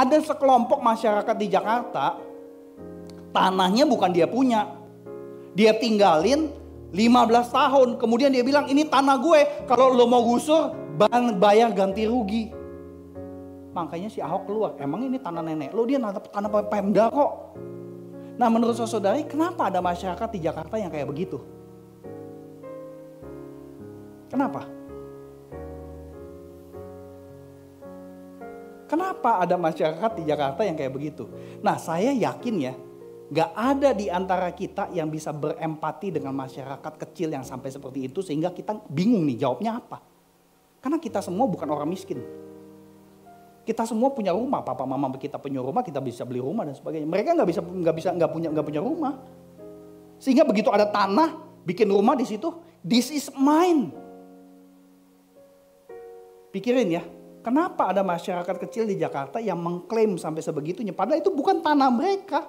ada sekelompok masyarakat di Jakarta, tanahnya bukan dia punya. Dia tinggalin 15 tahun, kemudian dia bilang ini tanah gue, kalau lo mau gusur bayar ganti rugi. Makanya si Ahok keluar, emang ini tanah nenek lo, dia tanah Pemda kok. Nah menurut saudari, kenapa ada masyarakat di Jakarta yang kayak begitu? Kenapa? Kenapa ada masyarakat di Jakarta yang kayak begitu? Nah saya yakin ya, gak ada di antara kita yang bisa berempati dengan masyarakat kecil yang sampai seperti itu sehingga kita bingung nih jawabnya apa. Karena kita semua bukan orang miskin. Kita semua punya rumah, papa mama kita punya rumah, kita bisa beli rumah dan sebagainya. Mereka nggak punya rumah. Sehingga begitu ada tanah, bikin rumah di situ, this is mine. Pikirin ya, kenapa ada masyarakat kecil di Jakarta yang mengklaim sampai sebegitunya, padahal itu bukan tanah mereka.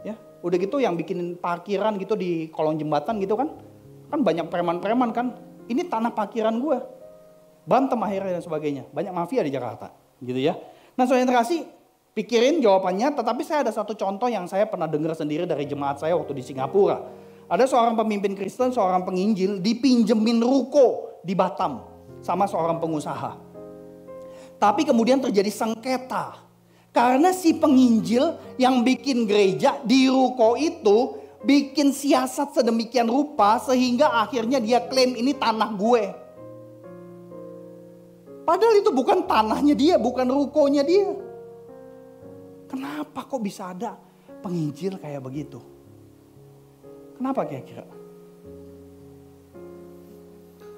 Ya, udah gitu yang bikin parkiran gitu di kolong jembatan gitu kan banyak preman-preman kan, ini tanah parkiran gue. Bantem akhirnya dan sebagainya. Banyak mafia di Jakarta gitu ya. Nah saudara yang terkasih, pikirin jawabannya. Tetapi saya ada satu contoh yang saya pernah dengar sendiri dari jemaat saya waktu di Singapura. Ada seorang pemimpin Kristen, seorang penginjil dipinjemin ruko di Batam sama seorang pengusaha. Tapi kemudian terjadi sengketa. Karena si penginjil yang bikin gereja di ruko itu bikin siasat sedemikian rupa sehingga akhirnya dia klaim ini tanah gue. Padahal itu bukan tanahnya dia, bukan rukonya dia. Kenapa kok bisa ada penginjil kayak begitu? Kenapa kira-kira?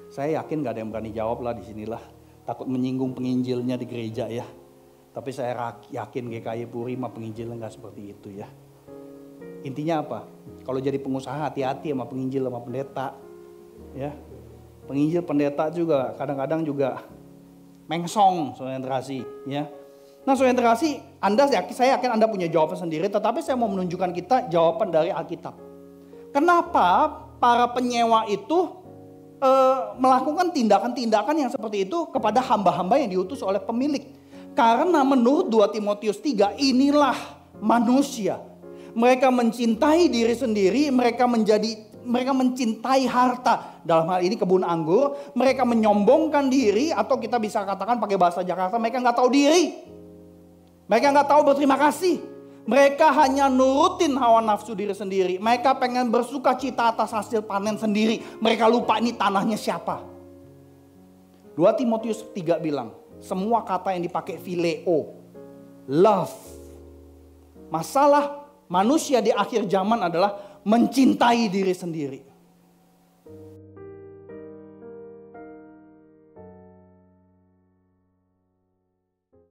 Saya yakin gak ada yang berani jawab lah di sinilah. Takut menyinggung penginjilnya di gereja ya. Tapi saya yakin GKI Puri mah penginjilnya gak seperti itu ya. Intinya apa? Kalau jadi pengusaha hati-hati sama penginjil sama pendeta. Ya. Penginjil pendeta juga kadang-kadang juga mengsong, saudara yang terkasih, ya. Nah, saudara yang terkasih, saya yakin Anda punya jawaban sendiri, tetapi saya mau menunjukkan kita jawaban dari Alkitab. Kenapa para penyewa itu melakukan tindakan-tindakan yang seperti itu kepada hamba-hamba yang diutus oleh pemilik? Karena menurut 2 Timotius 3, inilah manusia. Mereka mencintai diri sendiri, mereka mencintai harta. Dalam hal ini kebun anggur. Mereka menyombongkan diri, atau kita bisa katakan pakai bahasa Jakarta, mereka gak tahu diri. Mereka gak tahu berterima kasih. Mereka hanya nurutin hawa nafsu diri sendiri. Mereka pengen bersuka cita atas hasil panen sendiri. Mereka lupa ini tanahnya siapa. 2 Timotius 3 bilang, semua kata yang dipakai phileo, love. Masalah manusia di akhir zaman adalah mencintai diri sendiri.